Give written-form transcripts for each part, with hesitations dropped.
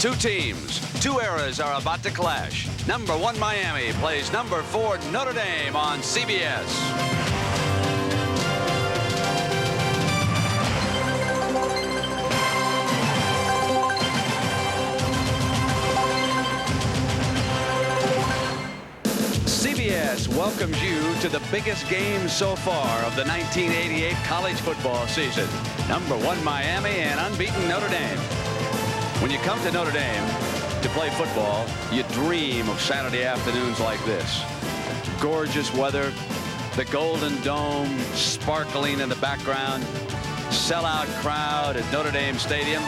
Two teams, two eras are about to clash. Number 1 Miami plays number 4 Notre Dame on CBS. CBS welcomes you to the biggest game so far of the 1988 college football season. Number 1 Miami and unbeaten Notre Dame. When you come to Notre Dame to play football, you dream of Saturday afternoons like this. Gorgeous weather, the Golden Dome sparkling in the background, sellout crowd at Notre Dame Stadium.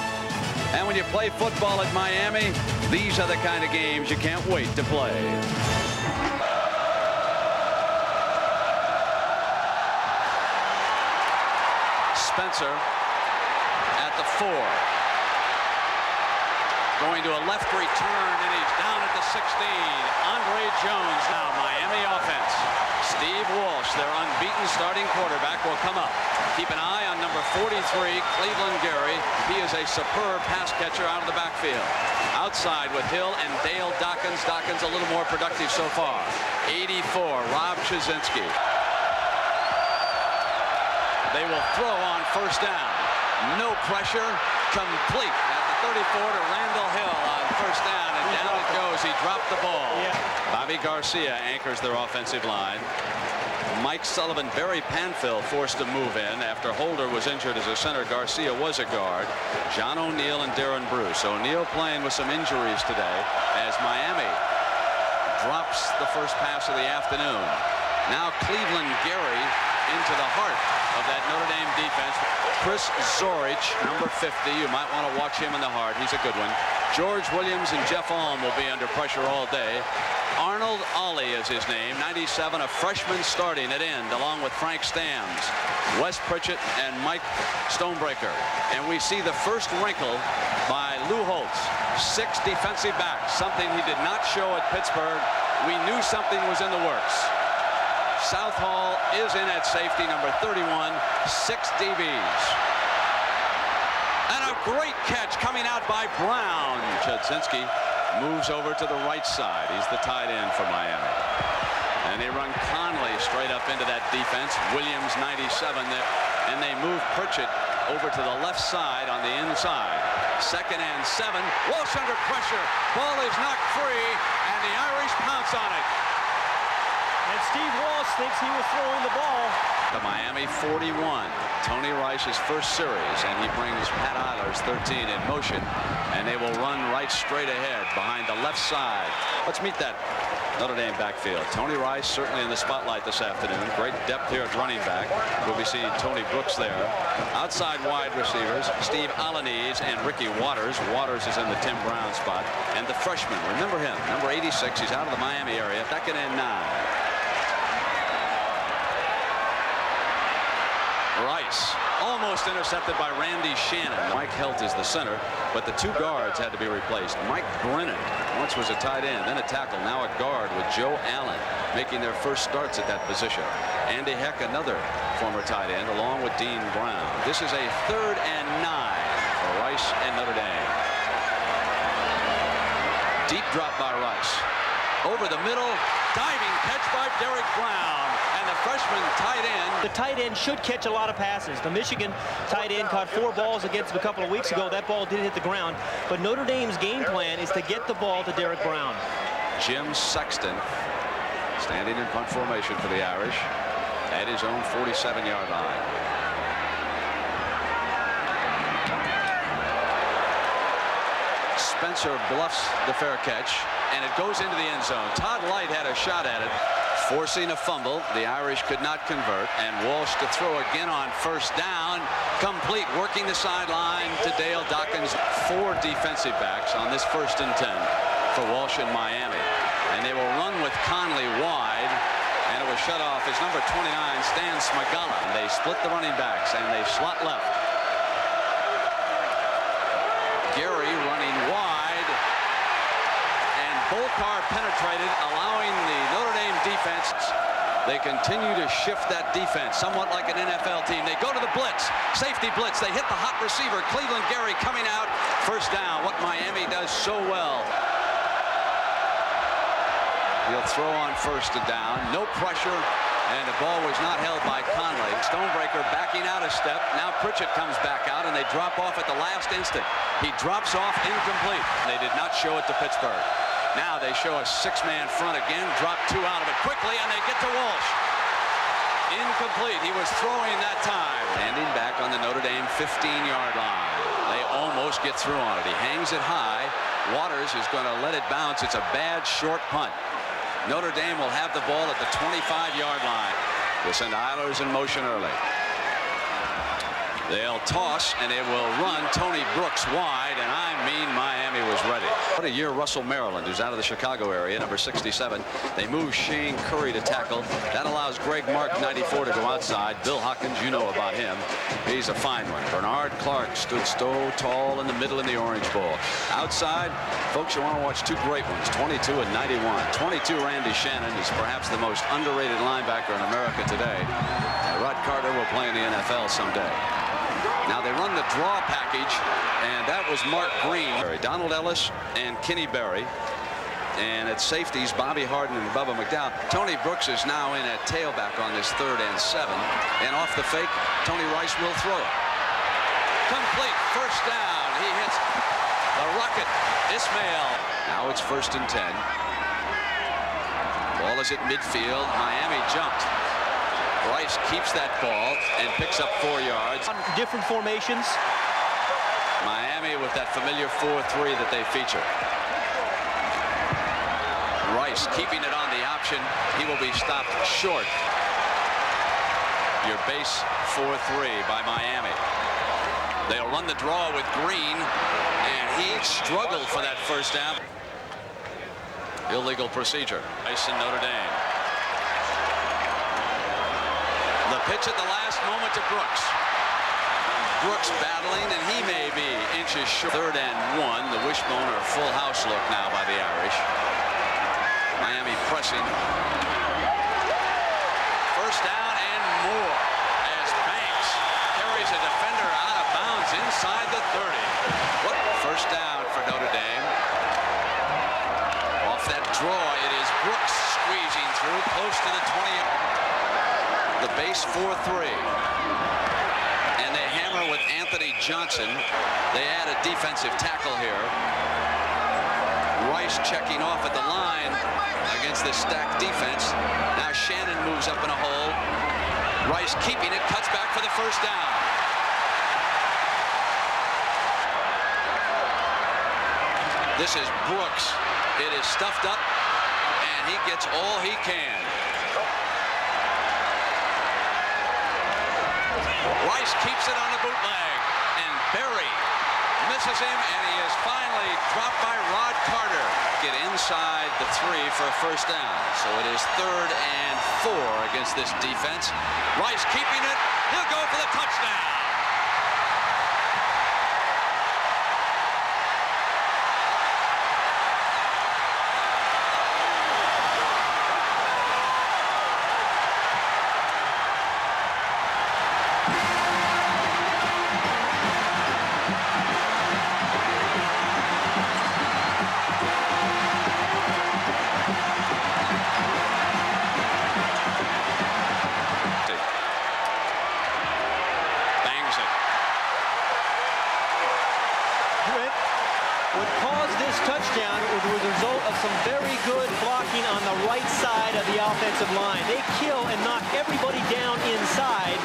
And when you play football at Miami, these are the kind of games you can't wait to play. Spencer at the 4. Going to a left return, and he's down at the 16. Andre Jones now, Miami offense. Steve Walsh, their unbeaten starting quarterback, will come up. Keep an eye on number 43, Cleveland Gary. He is a superb pass catcher out of the backfield. Outside with Hill and Dale Dawkins. Dawkins a little more productive so far. 84, Rob Chazinski. They will throw on first down. No pressure. Complete at the 34 to Randall Hill on first down, and down it goes. He dropped the ball. Bobby Garcia anchors their offensive line. Mike Sullivan, Barry Panfill forced to move in after Holder was injured as a center. Garcia was a guard. John O'Neill and Darren Bruce. O'Neill playing with some injuries today as Miami drops the first pass of the afternoon. Now Cleveland Gary into the heart of that Notre Dame defense. Chris Zorich, number 50. You might want to watch him in the heart. He's a good one. George Williams and Jeff Alm will be under pressure all day. Arnold Ollie is his name. 97, a freshman starting at end, along with Frank Stams, Wes Pritchett, and Mike Stonebreaker. And we see the first wrinkle by Lou Holtz. 6 defensive backs, something he did not show at Pittsburgh. We knew something was in the works. Southall is in at safety, number 31, 6 DBs. And a great catch coming out by Brown. Chazinski moves over to the right side. He's the tight end for Miami. And they run Conley straight up into that defense. Williams, 97, and they move Pritchett over to the left side on the inside. 2nd and 7. Walsh under pressure. Ball is knocked free, and the Irish pounce on it. And Steve Walsh thinks he was throwing the ball. The Miami 41. Tony Rice's first series, and he brings Pat Eilers 13 in motion, and they will run right straight ahead behind the left side. Let's meet that Notre Dame backfield. Tony Rice certainly in the spotlight this afternoon. Great depth here at running back. We'll be seeing Tony Brooks there. Outside wide receivers, Steve Alanis and Ricky Waters. Waters is in the Tim Brown spot. And the freshman, remember him, number 86. He's out of the Miami area. 2nd and 9. Rice almost intercepted by Randy Shannon. Mike Helt is the center, but the 2 guards had to be replaced. Mike Brennan once was a tight end, then a tackle, now a guard with Joe Allen making their first starts at that position. Andy Heck, another former tight end, along with Dean Brown. This is a 3rd and 9 for Rice and Notre Dame. Deep drop by Rice. Over the middle, diving catch by Derek Brown, and the freshman tight end. The tight end should catch a lot of passes. The Michigan tight end caught 4 balls against him a couple of weeks ago. That ball did hit the ground, but Notre Dame's game plan is to get the ball to Derek Brown. Jim Sexton standing in punt formation for the Irish at his own 47-yard line. Spencer bluffs the fair catch, and it goes into the end zone. Todd Light had a shot at it, forcing a fumble. The Irish could not convert, and Walsh to throw again on first down. Complete, working the sideline to Dale Dawkins. 4 defensive backs on this 1st and 10 for Walsh in Miami. And they will run with Conley wide, and it was shut off as number 29, Stan Smagala. And they split the running backs, and they slot left. Gary running wide, and Bolkar penetrated, allowing the Notre Dame defense. They continue to shift that defense, somewhat like an NFL team. They go to the blitz, safety blitz. They hit the hot receiver, Cleveland Gary, coming out. First down. What Miami does does so well. He'll throw on first and down. No pressure, and the ball was not held by Conley. Stonebreaker backing out a step. Now Pritchett comes back out, and they drop off at the last instant. He drops off incomplete. They did not show it to Pittsburgh. Now they show a six-man front again. Drop two out of it quickly, and they get to Walsh. Incomplete. He was throwing that time. Landing back on the Notre Dame 15-yard line. They almost get through on it. He hangs it high. Waters is going to let it bounce. It's a bad short punt. Notre Dame will have the ball at the 25-yard line. They send Eilers in motion early. They'll toss, and it will run Tony Brooks wide, and I mean Miami was ready. What a year Russell Maryland, who's out of the Chicago area, number 67. They move Shane Curry to tackle. That allows Greg Mark, 94, to go outside. Bill Hawkins, you know about him. He's a fine one. Bernard Clark stood so tall in the middle in the Orange Bowl. Outside, folks, you want to watch two great ones, 22 and 91. 22, Randy Shannon, is perhaps the most underrated linebacker in America today. Rod Carter will play in the NFL someday. Now they run the draw package, and that was Mark Green, Donald Ellis, and Kenny Berry. And at safeties, Bobby Harden and Bubba McDowell. Tony Brooks is now in at tailback on this 3rd and 7. And off the fake, Tony Rice will throw it. Complete, first down. He hits the rocket, Ismail. Now it's 1st and 10. Ball is at midfield. Miami jumped. Rice keeps that ball and picks up 4 yards. Different formations. Miami with that familiar 4-3 that they feature. Rice keeping it on the option. He will be stopped short. Your base 4-3 by Miami. They'll run the draw with Green, and he struggled for that first down. Illegal procedure. Rice in Notre Dame. The pitch at the last moment to Brooks. Brooks battling, and he may be inches short. 3rd and 1. The wishbone or full house look now by the Irish. Miami pressing. First down and more as Banks carries a defender out of bounds inside the 30. What first down for Notre Dame. Off that draw, it is Brooks squeezing through close to the 20. The base 4-3. And they hammer with Anthony Johnson. They add a defensive tackle here. Rice checking off at the line against this stacked defense. Now Shannon moves up in a hole. Rice keeping it, cuts back for the first down. This is Brooks. It is stuffed up, and he gets all he can. Rice keeps it on the bootleg, and Berry misses him, and he is finally dropped by Rod Carter. Get inside the 3 for a first down. So it is 3rd and 4 against this defense. Rice keeping it. He'll go for the touchdown. Line. They kill and knock everybody down inside.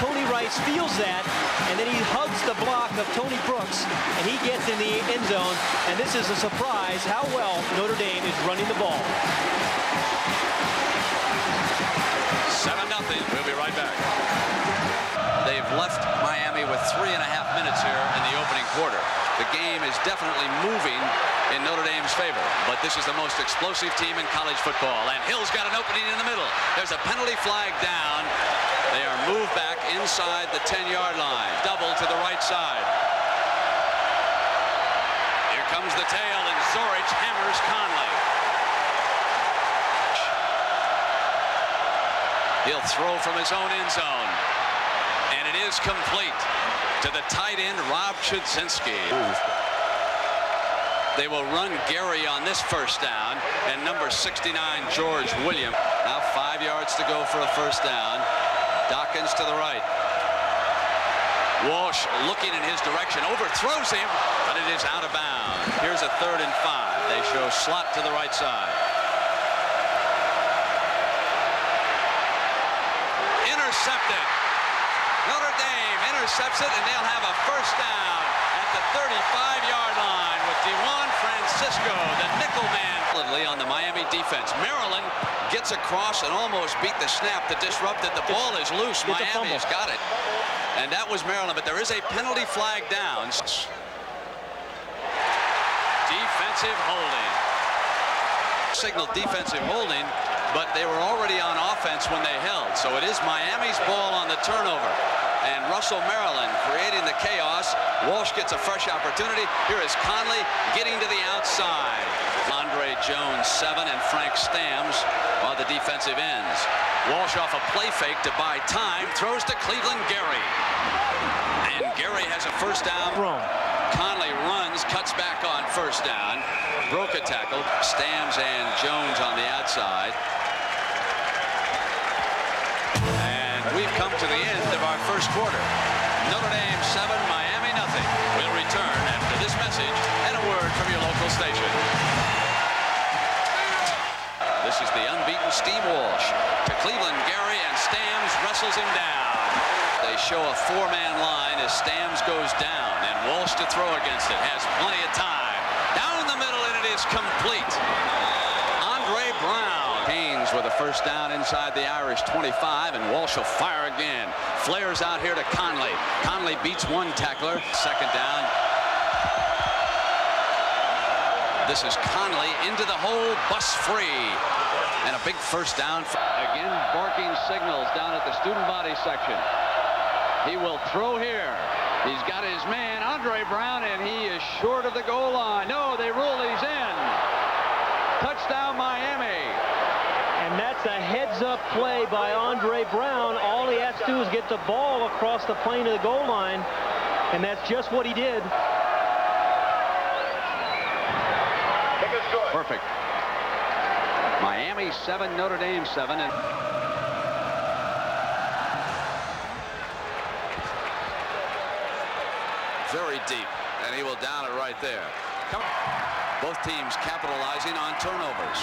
Tony Rice feels that, and then he hugs the block of Tony Brooks, and he gets in the end zone. And this is a surprise how well Notre Dame is running the ball. 7-0. We'll be right back. They've left Miami with 3.5 minutes here in the opening quarter. The game is definitely moving in Notre Dame's favor, but this is the most explosive team in college football, and Hill's got an opening in the middle. There's a penalty flag down. They are moved back inside the 10-yard line. Double to the right side. Here comes the tail, and Zorich hammers Conley. He'll throw from his own end zone, and it is complete to the tight end, Rob Chudzinski. They will run Gary on this first down, and number 69, George William. Now 5 yards to go for a first down. Dawkins to the right. Walsh looking in his direction, overthrows him, but it is out of bounds. Here's a 3rd and 5. They show slot to the right side. Intercepted. Notre Dame intercepts it, and they'll have a first down at the 35-yard line with DeJuan Francisco, the nickel man, on the Miami defense. Maryland gets across and almost beat the snap that disrupted. The ball is loose. Miami's got it. And that was Maryland, but there is a penalty flag down. Defensive holding. Signal defensive holding, but they were already on offense when they held. So it is Miami's ball on the turnover. And Russell, Maryland creating the chaos. Walsh gets a fresh opportunity. Here is Conley getting to the outside. Andre Jones, 7, and Frank Stams are the defensive ends. Walsh off a play fake to buy time, throws to Cleveland Gary. And Gary has a first down. Conley runs, cuts back on first down. Broke a tackle. Stams and Jones on the outside. And we've come to the end of our first quarter. Notre Dame 7, Miami nothing. We'll return after this message and a word from your local station. This is the unbeaten Steve Walsh to Cleveland Gary, and Stams wrestles him down. They show a 4-man line as Stams goes down, and Walsh to throw against it. Has plenty of time. Down the middle, and it is complete. Andre Brown. Haynes with a first down inside the Irish 25, and Walsh will fire again. Flares out here to Conley. Conley beats one tackler. Second down. This is Conley into the hole, bust free. And a big first down. Again, barking signals down at the student body section. He will throw here. He's got his man, Andre Brown, and he is short of the goal line. No, they rule he's in. Touchdown, Miami. And that's a heads-up play by Andre Brown. All he has to do is get the ball across the plane of the goal line, and that's just what he did. Perfect. Miami 7, Notre Dame 7. And very deep, and he will down it right there. Both teams capitalizing on turnovers.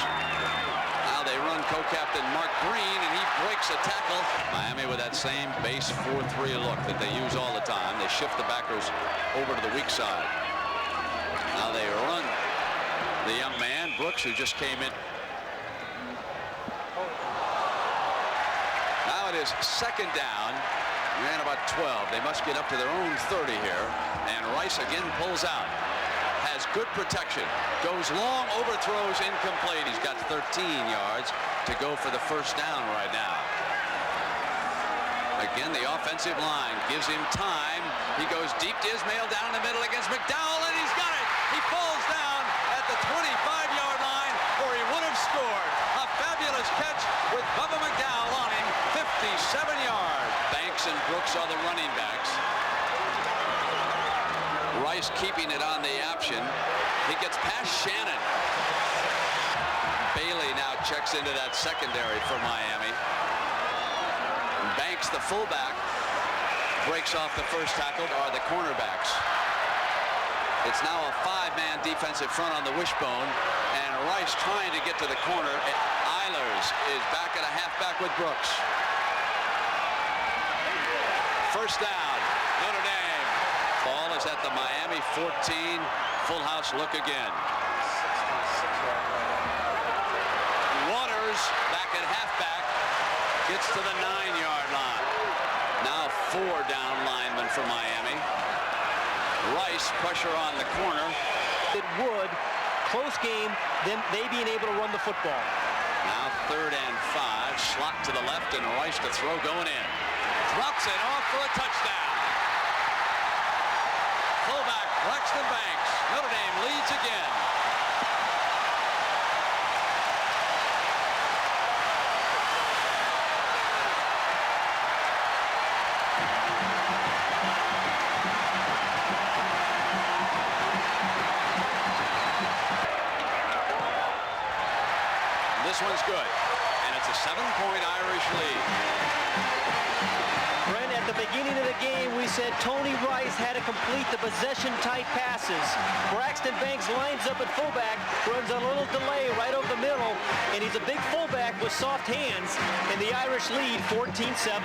Now they run co-captain Mark Green, and he breaks a tackle. Miami with that same base 4-3 look that they use all the time. They shift the backers over to the weak side. Now they run the young man, Brooks, who just came in. Now it is second down. Ran about 12. They must get up to their own 30 here. And Rice again pulls out. Has good protection. Goes long, overthrows, incomplete. He's got 13 yards to go for the first down right now. Again, the offensive line gives him time. He goes deep to Ismail down the middle against McDowell, and he's got it. He falls down at the 25-yard line, or he would have scored. A fabulous catch with Bubba McDowell on him, 57 yards. Banks and Brooks are the running backs. Rice keeping it on the option. He gets past Shannon. Bailey now checks into that secondary for Miami. Banks, the fullback, breaks off the first tackle, are the cornerbacks. It's now a 5-man defensive front on the wishbone, and Rice trying to get to the corner. Eilers is back at a halfback with Brooks. First down, Notre Dame. Ball is at the Miami 14. Full house look again. Waters back at halfback. Gets to the 9-yard line. Now 4 down linemen for Miami. Rice pressure on the corner. It would. Close game, then they being able to run the football. Now 3rd and 5. Slot to the left, and Rice to throw going in. Drops it off for a touchdown. Fullback Braxton Banks. Notre Dame leads again. This one's good. And it's a 7-point Irish lead. Brent, at the beginning of the game, we said Tony Rice had to complete the possession-type passes. Braxton Banks lines up at fullback, runs a little delay right over the middle, and he's a big fullback with soft hands, and the Irish lead 14-7.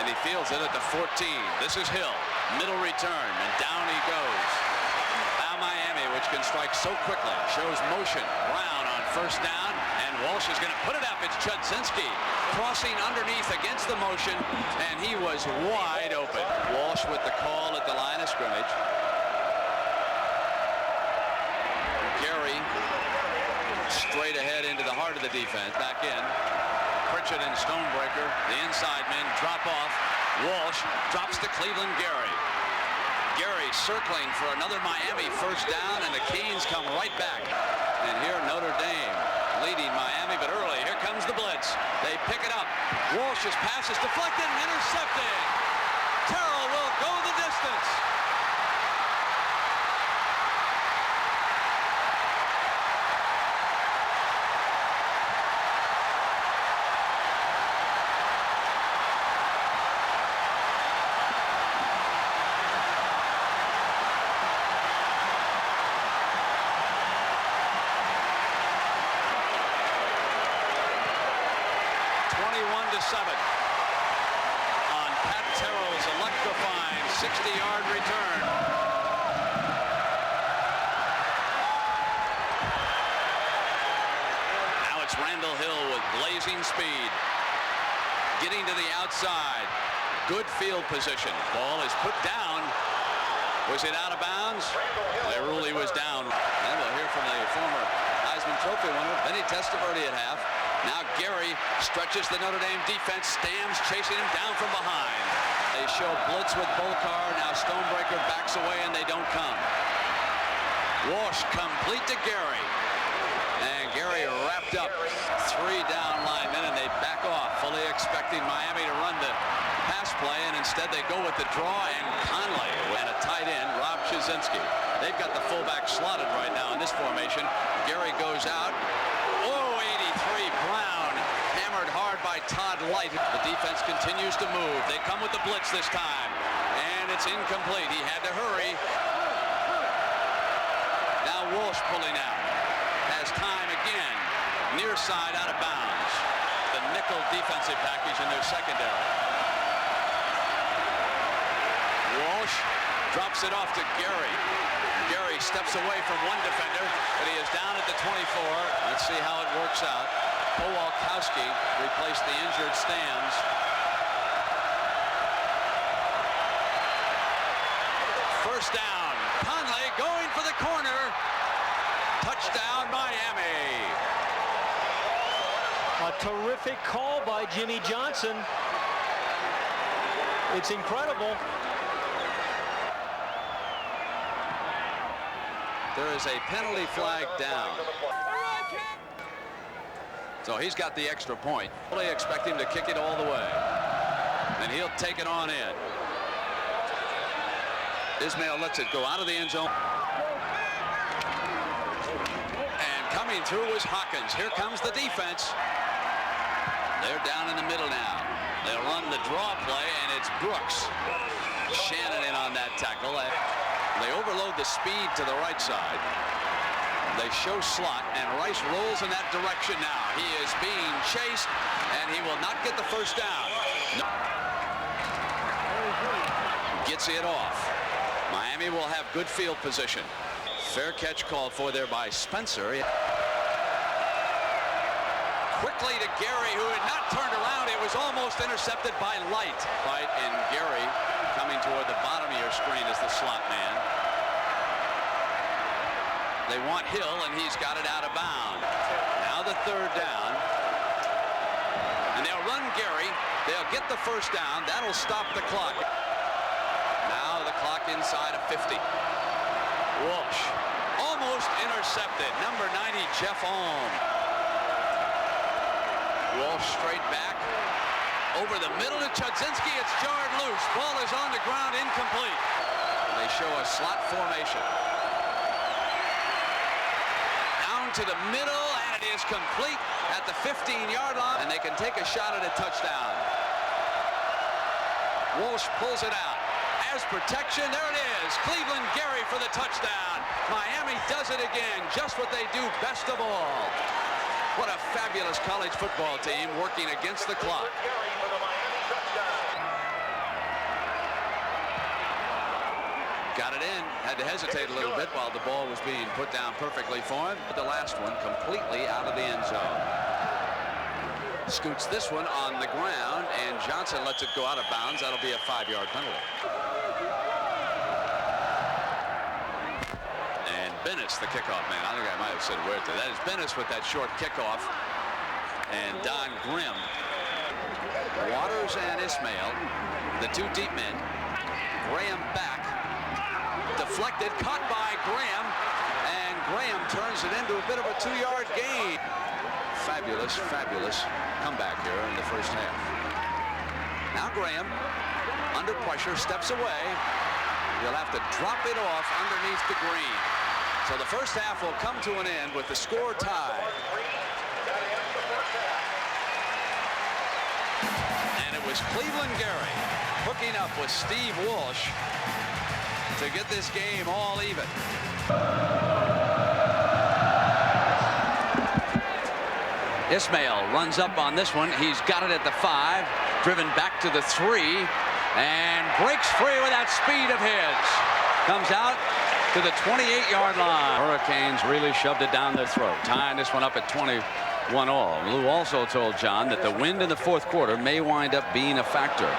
And he fields it at the 14. This is Hill. Middle return, and down he goes. Now Miami, which can strike so quickly, shows motion. Brown on first down, and Walsh is going to put it up. It's Chudzinski crossing underneath against the motion, and he was wide open. Walsh with the call at the line of scrimmage. Gary straight ahead into the heart of the defense. Back in. Pritchett and Stonebreaker, the inside men, drop off. Walsh drops to Cleveland Gary. Gary circling for another Miami first down, and the Canes come right back. And here Notre Dame leading Miami, but early. Here comes the blitz. They pick it up. Walsh's pass is deflected and intercepted. Terrell will go the distance. On Pat Terrell's electrifying 60-yard return. Now it's Randall Hill with blazing speed. Getting to the outside. Good field position. Ball is put down. Was it out of bounds? They rule he was down. And we'll hear from the former Heisman Trophy winner, Benny Testaverde at half. Now Gary stretches the Notre Dame defense. Stamms chasing him down from behind. They show blitz with Bolcar. Now Stonebreaker backs away and they don't come. Walsh complete to Gary. And Gary wrapped up 3 down linemen, and they back off, fully expecting Miami to run the pass play, and instead they go with the draw, and Conley and a tight end, Rob Chudzinski. They've got the fullback slotted right now in this formation. Gary goes out. Oh, 83 Brown, hammered hard by Todd Light. The defense continues to move. They come with the blitz this time, and it's incomplete. He had to hurry. Now Walsh pulling out. Has time again. Near side out of bounds. The nickel defensive package in their secondary. Walsh drops it off to Gary. Gary steps away from one defender, but he is down at the 24. Let's see how it works out. Kowalkowski replaced the injured Stamms. First down. Conley going for the corner. Touchdown, Miami. A terrific call by Jimmy Johnson. It's incredible. There is a penalty flag down. So he's got the extra point. Fully expect him to kick it all the way. And he'll take it on in. Ismail lets it go out of the end zone. And coming through was Hawkins. Here comes the defense. They're down in the middle now. They'll run the draw play, and it's Brooks. Shannon in on that tackle. They overload the speed to the right side. They show slot, and Rice rolls in that direction now. He is being chased, and he will not get the first down. No. Gets it off. Miami will have good field position. Fair catch called for there by Spencer. Quickly to Gary, who had not turned around. It was almost intercepted by Light. Light and Gary coming toward the bottom of your screen as the slot man. They want Hill, and he's got it out of bounds. Now the third down. And they'll run Gary. They'll get the first down. That'll stop the clock. Now the clock inside of 50. Walsh almost intercepted. Number 90, Jeff Alm. Walsh straight back. Over the middle to Chudzinski. It's jarred loose. Ball is on the ground, incomplete. They show a slot formation. Down to the middle, and it is complete at the 15-yard line. And they can take a shot at a touchdown. Walsh pulls it out. Has protection. There it is. Cleveland Gary for the touchdown. Miami does it again. Just what they do best of all. What a fabulous college football team working against the clock. Got it in. Had to hesitate a little bit while the ball was being put down perfectly for him. But the last one completely out of the end zone. Scoots this one on the ground, and Johnson lets it go out of bounds. That'll be a 5-yard penalty. And Bennis, the kickoff man. I think I might have said Huerta. That is Bennis with that short kickoff. And Don Grimm. Waters and Ismail, the two deep men. Graham back. Deflected, caught by Graham. And Graham turns it into a bit of a 2-yard gain. Fabulous, fabulous comeback here in the first half. Now Graham, under pressure, steps away. He'll have to drop it off underneath the green. So the first half will come to an end with the score tied. And it was Cleveland Gary hooking up with Steve Walsh to get this game all even. Ismail runs up on this one. He's got it at the 5, driven back to the 3, and breaks free with that speed of his. Comes out to the 28-yard line. Hurricanes really shoved it down their throat, tying this one up at 21 all. Lou also told John that the wind in the fourth quarter may wind up being a factor.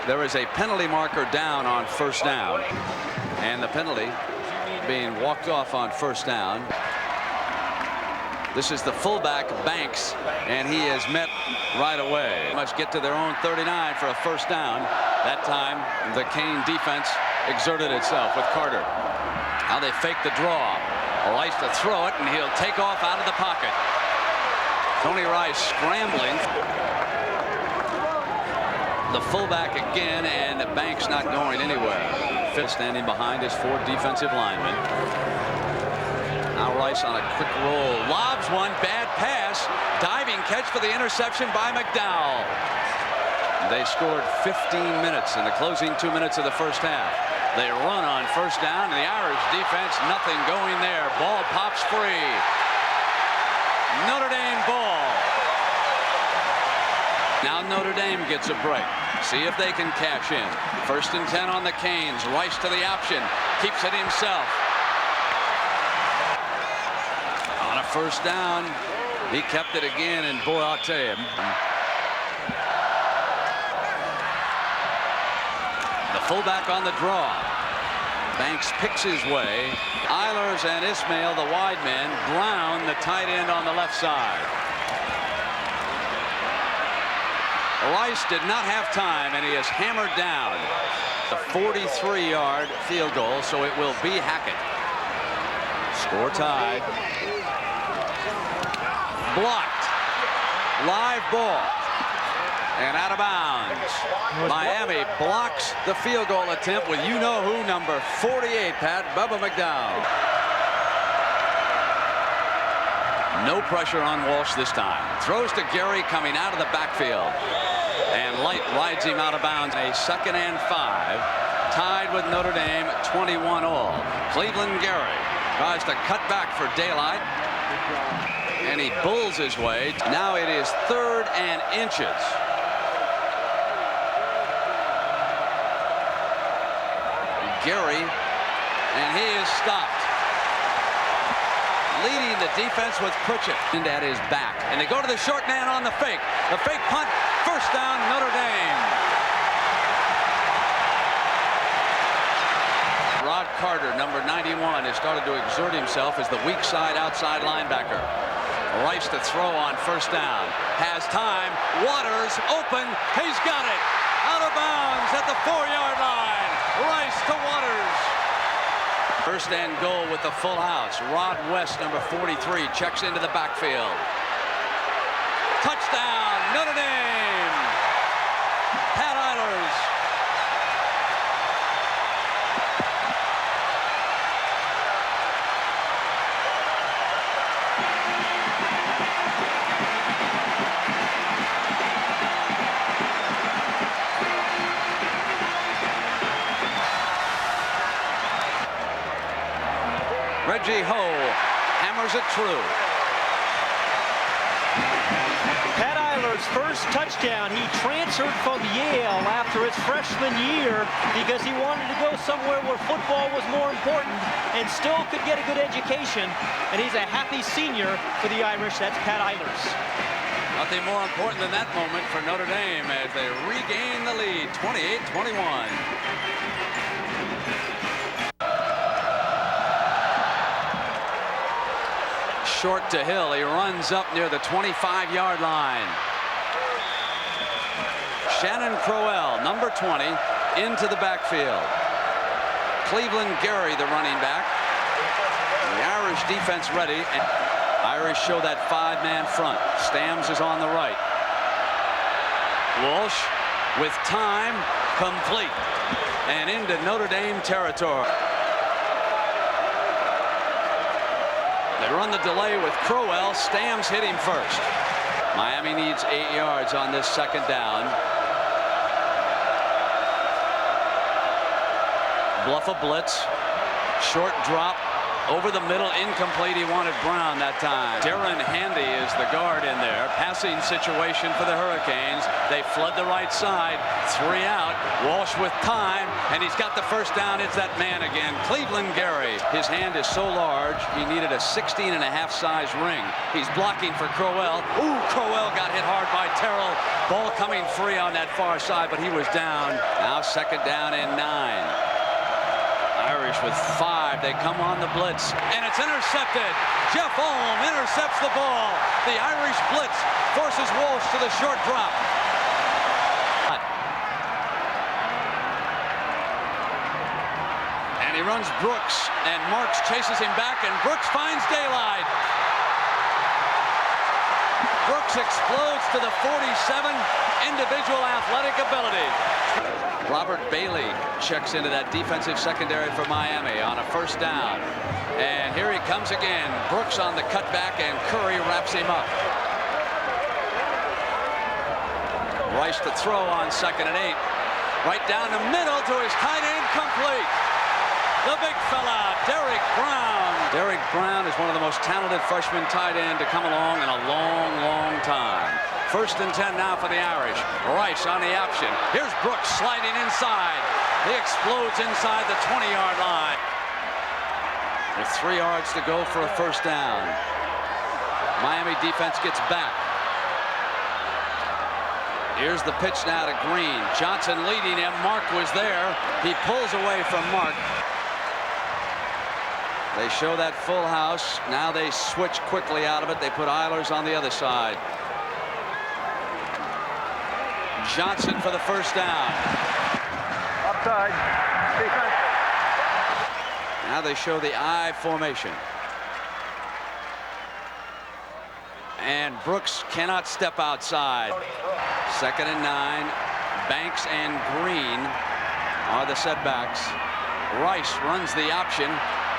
There is a penalty marker down on first down, and the penalty being walked off on first down. This is the fullback, Banks, and he is met right away. Must get to their own 39 for a first down. That time, the Cane defense exerted itself with Carter. Now they fake the draw. Rice to throw it, and he'll take off out of the pocket. Tony Rice scrambling. The fullback again, and Banks not going anywhere. Fifth standing behind his 4 defensive linemen. Now Rice on a quick roll, lobs one, bad pass, diving catch for the interception by McDowell. They scored 15 minutes in the closing 2 minutes of the first half. They run on first down, and the Irish defense, nothing going there. Ball pops free. Notre Dame ball. Now Notre Dame gets a break. See if they can cash in. 1st and 10 on the Canes. Rice to the option, keeps it himself. On a first down, he kept it again, and boy, I'll tell you. The fullback on the draw. Banks picks his way. Eilers and Ismail, the wide men. Brown, the tight end on the left side. Rice did not have time, and he is hammered down. The 43-yard field goal, so it will be Hackett. Score tied. Blocked. Live ball. And out of bounds. Miami blocks the field goal attempt with you-know-who, number 48, Pat, Bubba McDowell. No pressure on Walsh this time. Throws to Gary coming out of the backfield. And Light rides him out of bounds. A 2nd and 5. Tied with Notre Dame, 21 all. Cleveland Gary tries to cut back for daylight. And he bulls his way. Now it is 3rd and inches. Gary, and he is stopped. Leading the defense with Pritchett. And at his back. And they go to the short man on the fake. The fake punt. First down, Notre Dame. Rod Carter, number 91, has started to exert himself as the weak side outside linebacker. Rice to throw on first down. Has time. Waters open. He's got it. Out of bounds at the 4-yard line. Rice to Waters. First and goal with the full house. Rod West, number 43, checks into the backfield. Touchdown, Notre Dame. Reggie Ho hammers it true. Pat Eiler's first touchdown. He transferred from Yale after his freshman year because he wanted to go somewhere where football was more important and still could get a good education. And he's a happy senior for the Irish. That's Pat Eilers. Nothing more important than that moment for Notre Dame as they regain the lead, 28-21. Short to Hill. He runs up near the 25-yard line. Shannon Crowell, number 20, into the backfield. Cleveland Gary, the running back. The Irish defense ready. And Irish show that five-man front. Stamms is on the right. Walsh with time, complete, and into Notre Dame territory. They run the delay with Crowell. Stamms hit him first. Miami needs 8 yards on this second down. Bluff a blitz. Short drop. Over the middle, incomplete. He wanted Brown that time. Darren Handy is the guard in there. Passing situation for the Hurricanes. They flood the right side. 3 out. Walsh with time, and he's got the first down. It's that man again, Cleveland Gary. His hand is so large, he needed a 16.5 size ring. He's blocking for Crowell. Ooh, Crowell got hit hard by Terrell. Ball coming free on that far side, but he was down. Now second down and 9. Irish with 5. They come on the blitz, and it's intercepted. Jeff Ulm intercepts the ball. The Irish blitz forces Walsh to the short drop. And he runs Brooks, and Marks chases him back, and Brooks finds daylight. Brooks explodes to the 47. Individual athletic ability. Robert Bailey checks into that defensive secondary for Miami on a first down. And here he comes again. Brooks on the cutback, and Curry wraps him up. Rice to throw on 2nd and 8. Right down the middle to his tight end, complete. The big fella, Derek Brown. Derek Brown is one of the most talented freshman tight end to come along in a long, long time. 1st and 10 now for the Irish. Rice on the option. Here's Brooks sliding inside. He explodes inside the 20-yard line. With 3 yards to go for a first down. Miami defense gets back. Here's the pitch now to Green. Johnson leading him. Mark was there. He pulls away from Mark. They show that full house. Now they switch quickly out of it. They put Eilers on the other side. Johnson for the first down. Upside. Defense. Now they show the I formation. And Brooks cannot step outside. 2nd and 9. Banks and Green are the setbacks. Rice runs the option,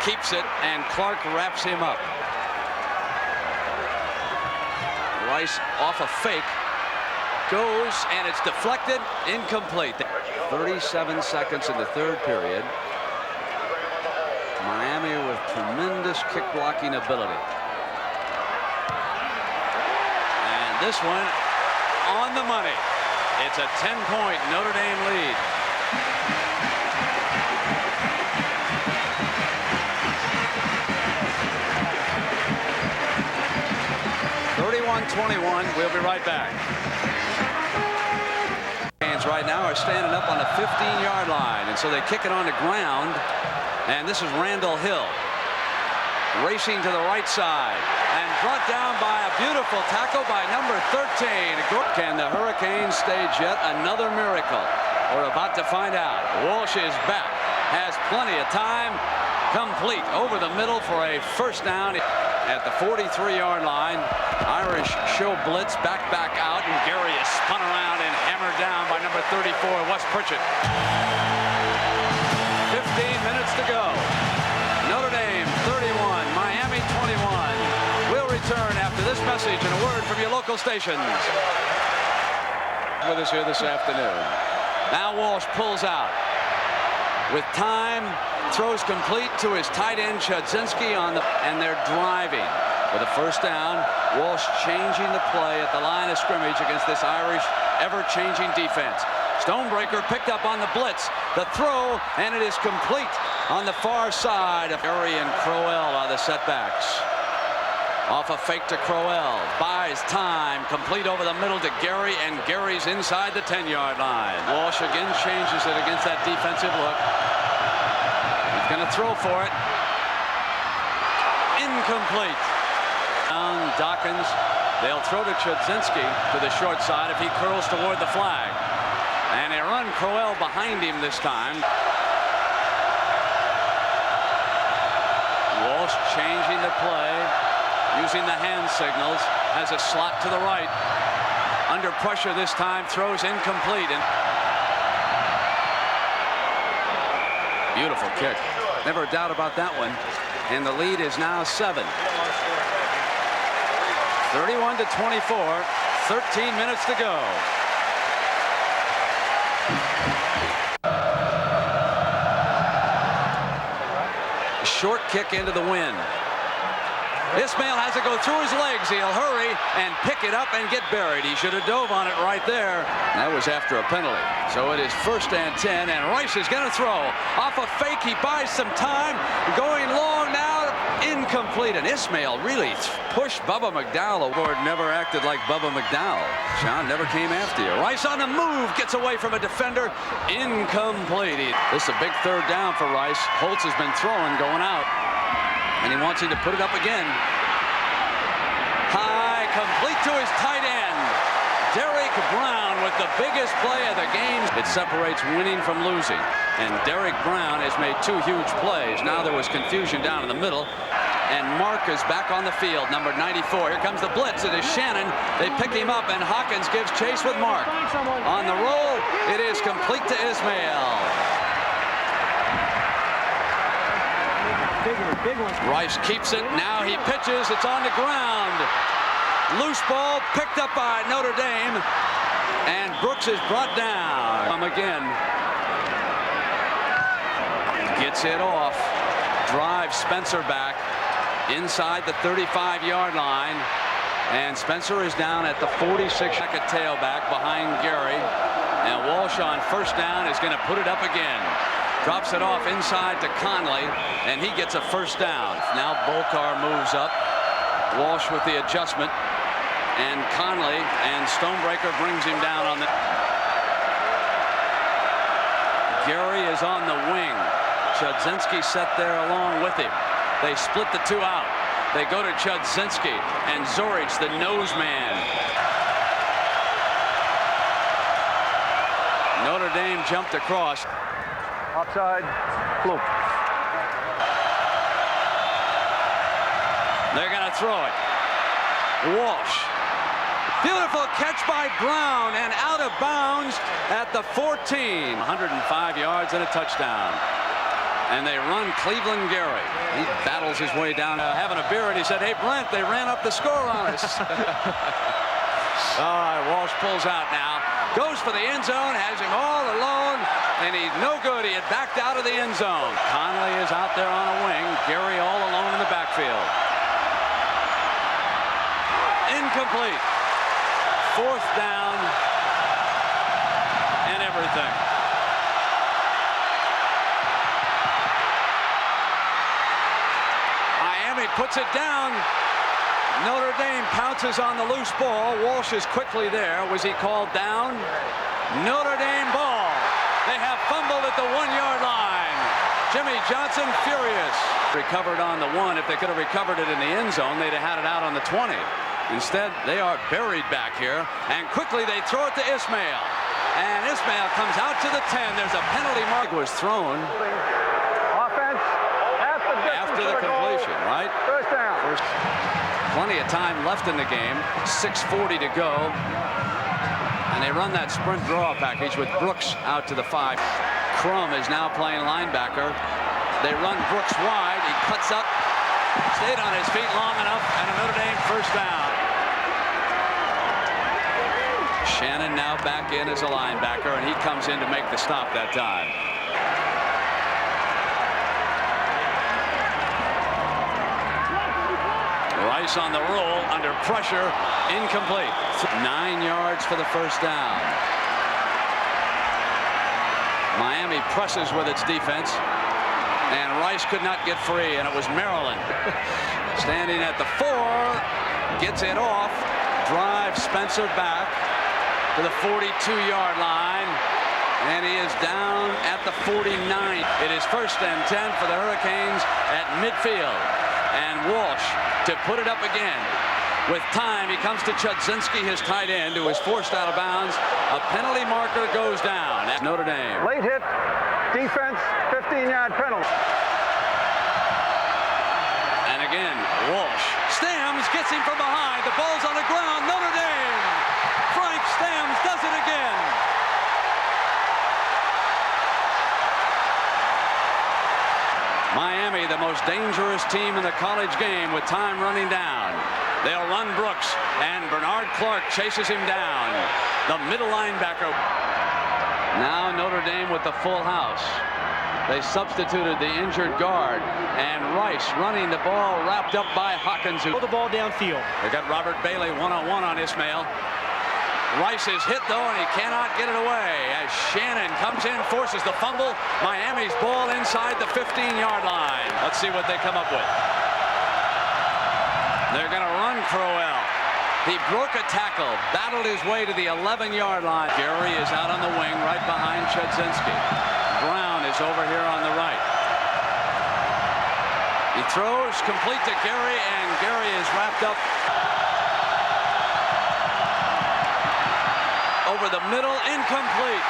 keeps it, and Clark wraps him up. Rice off a fake. Goes, and it's deflected, incomplete. 37 seconds in the 3rd period. Miami with tremendous kick blocking ability. And this one on the money. It's a 10-point Notre Dame lead. We'll be right back. Right now are standing up on the 15-yard line, and so they kick it on the ground, and this is Randall Hill racing to the right side and brought down by a beautiful tackle by number 13. Can the Hurricanes stage yet another miracle? We're about to find out. Walsh is back, has plenty of time, complete over the middle for a first down at the 43-yard line. Irish show blitz, back out, and Gary is spun around and hammered down by number 34, Wes Pritchett. 15 minutes to go. Notre Dame 31, Miami 21. We'll return after this message and a word from your local stations. With us here this afternoon. Now Walsh pulls out. with time, throws complete to his tight end Chudzinski and they're driving with a first down. Walsh changing the play at the line of scrimmage against this Irish ever-changing defense. Stonebreaker picked up on the blitz, the throw, and it is complete on the far side. Gary and Crowell are the setbacks. Off a fake to Crowell, buys time, complete over the middle to Gary, and Gary's inside the 10-yard line. Walsh again changes it against that defensive look. He's going to throw for it. Incomplete. Down Dawkins. They'll throw to Chudzinski to the short side if he curls toward the flag. And they run Crowell behind him this time. Walsh changing the play, using the hand signals, has a slot to the right. Under pressure this time, throws incomplete. And beautiful kick. Never a doubt about that one. And the lead is now 7. 31-24, 13 minutes to go. Short kick into the wind. Ismail has to go through his legs. He'll hurry and pick it up and get buried. He should have dove on it right there. That was after a penalty. So it is 1st and 10, and Rice is going to throw. Off a fake, he buys some time. Going long now, incomplete. And Ismail really pushed Bubba McDowell. Ward never acted like Bubba McDowell. Sean never came after you. Rice on the move, gets away from a defender. Incomplete. This is a big 3rd down for Rice. Holtz has been throwing, going out. And he wants him to put it up again. High, complete to his tight end. Derek Brown with the biggest play of the game. It separates winning from losing. And Derek Brown has made 2 huge plays. Now there was confusion down in the middle. And Mark is back on the field, number 94. Here comes the blitz. It is Shannon. They pick him up, and Hawkins gives chase with Mark. On the roll, it is complete to Ismail. Big one. Rice keeps it. Now he pitches. It's on the ground. Loose ball picked up by Notre Dame. And Brooks is brought down. Again. Gets it off. Drives Spencer back inside the 35-yard line. And Spencer is down at the 46-second tailback behind Gary. And Walsh on 1st down is going to put it up again. Drops it off inside to Conley, and he gets a 1st down. Now Bolkar moves up. Walsh with the adjustment, and Conley and Stonebreaker brings him down on the. Gary is on the wing. Chudzinski set there along with him. They split the 2 out. They go to Chudzinski, and Zorich, the nose man. Notre Dame jumped across. Outside, fluke. They're going to throw it. Walsh. Beautiful catch by Brown, and out of bounds at the 14. 105 yards and a touchdown. And they run Cleveland Gary. He battles his way down, having a beer, and he said, "Hey, Brent, they ran up the score on us." All right, Walsh pulls out now. Goes for the end zone, has him all alone, and he's no good. He had backed out of the end zone. Conley is out there on a wing. Gary all alone in the backfield. Incomplete. 4th down and everything. Miami puts it down. Notre Dame pounces on the loose ball. Walsh is quickly there. Was he called down? Notre Dame ball. They have fumbled at the 1-yard line. Jimmy Johnson furious. Recovered on the 1. If they could have recovered it in the end zone, they'd have had it out on the 20. Instead, they are buried back here. And quickly they throw it to Ismail. And Ismail comes out to the 10. There's a penalty mark was thrown. Offense After the completion, right? 1st down. Plenty of time left in the game. 6:40 to go. And they run that sprint draw package with Brooks out to the 5. Crum is now playing linebacker. They run Brooks wide. He cuts up. Stayed on his feet long enough. And a Notre Dame 1st down. Shannon now back in as a linebacker, and he comes in to make the stop that time. Rice on the roll, under pressure, incomplete. 9 yards for the first down. Miami presses with its defense, and Rice could not get free, and it was Maryland standing at the 4, gets it off, drives Spencer back to the 42-yard line, and he is down at the 49. It is 1st and 10 for the Hurricanes at midfield, and Walsh to put it up again. With time, he comes to Chudzinski, his tight end, who is forced out of bounds. A penalty marker goes down at Notre Dame. Late hit, defense, 15-yard penalty. And again, Walsh. Stams gets him from behind. The ball's on the ground. Notre Dame. Frank Stams does it again. Miami, the most dangerous team in the college game with time running down. They'll run Brooks, and Bernard Clark chases him down. The middle linebacker. Now Notre Dame with the full house. They substituted the injured guard, and Rice running the ball, wrapped up by Hawkins. Throw the ball downfield. They got Robert Bailey one-on-one on Ismail. Rice is hit, though, and he cannot get it away as Shannon comes in, forces the fumble. Miami's ball inside the 15-yard line. Let's see what they come up with. They're going to run Crowell. He broke a tackle, battled his way to the 11-yard line. Gary is out on the wing right behind Chudzinski. Brown is over here on the right. He throws complete to Gary, and Gary is wrapped up over the middle, incomplete.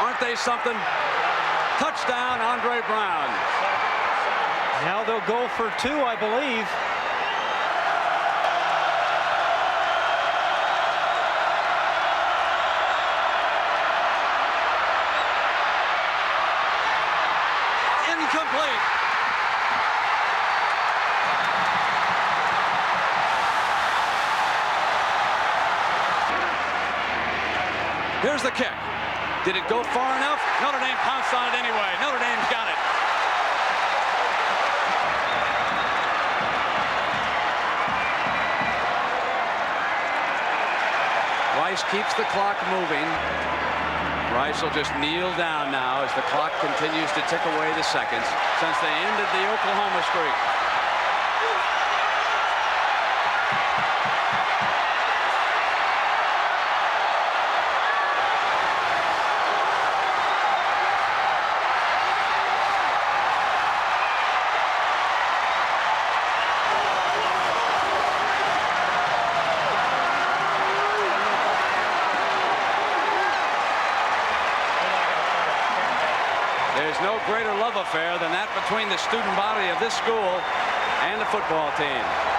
Aren't they something? Touchdown, Andre Brown. Now they'll go for 2, I believe. Incomplete. Here's the kick. Did it go far enough? Notre Dame pounced on it anyway. Notre Dame's got it. Rice keeps the clock moving. Rice will just kneel down now as the clock continues to tick away the seconds since they ended the Oklahoma streak. There's no greater love affair than that between the student body of this school and the football team.